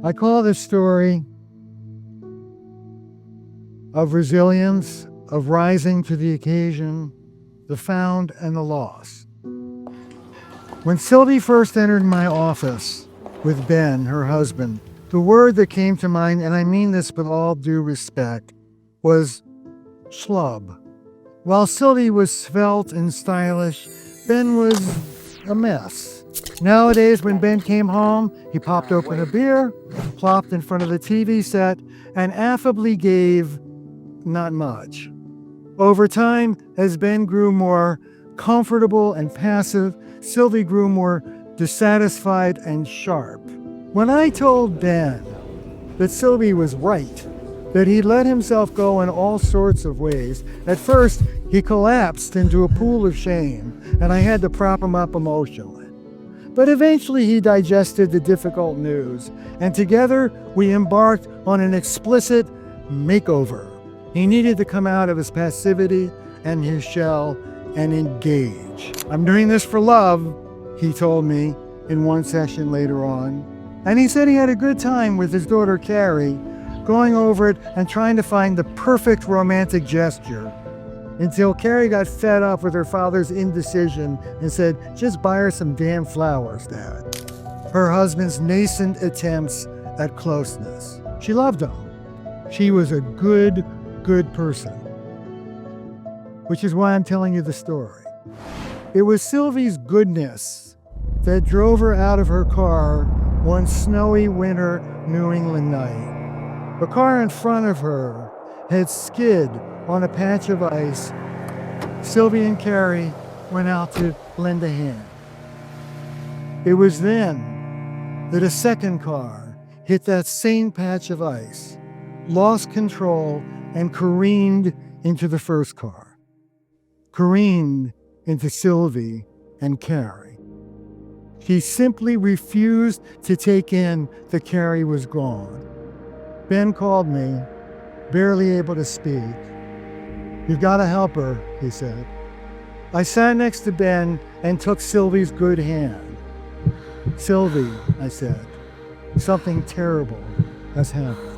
I call this story of resilience, of rising to the occasion, the found and the lost. When Sylvie first entered my office with Ben, her husband, the word that came to mind, and I mean this with all due respect, was schlub. While Sylvie was svelte and stylish, Ben was a mess. Nowadays, when Ben came home, he popped open a beer, plopped in front of the TV set, and affably gave not much. Over time, as Ben grew more comfortable and passive, Sylvie grew more dissatisfied and sharp. When I told Ben that Sylvie was right, that he'd let himself go in all sorts of ways, at first he collapsed into a pool of shame, and I had to prop him up emotionally. But eventually he digested the difficult news, and together we embarked on an explicit makeover. He needed to come out of his passivity and his shell and engage. I'm doing this for love, he told me in one session later on. And he said he had a good time with his daughter Carrie, going over it and trying to find the perfect romantic gesture, until Carrie got fed up with her father's indecision and said, "Just buy her some damn flowers, Dad." Her husband's nascent attempts at closeness. She loved him. She was a good person. Which is why I'm telling you the story. It was Sylvie's goodness that drove her out of her car one snowy winter New England night. The car in front of her had skid on a patch of ice. Sylvie and Carrie went out to lend a hand. It was then that a second car hit that same patch of ice, lost control, and careened into the first car. Careened into Sylvie and Carrie. She simply refused to take in that Carrie was gone. Ben called me, barely able to speak. "You've got to help her," he said. I sat next to Ben and took Sylvie's good hand. "Sylvie," I said, "something terrible has happened."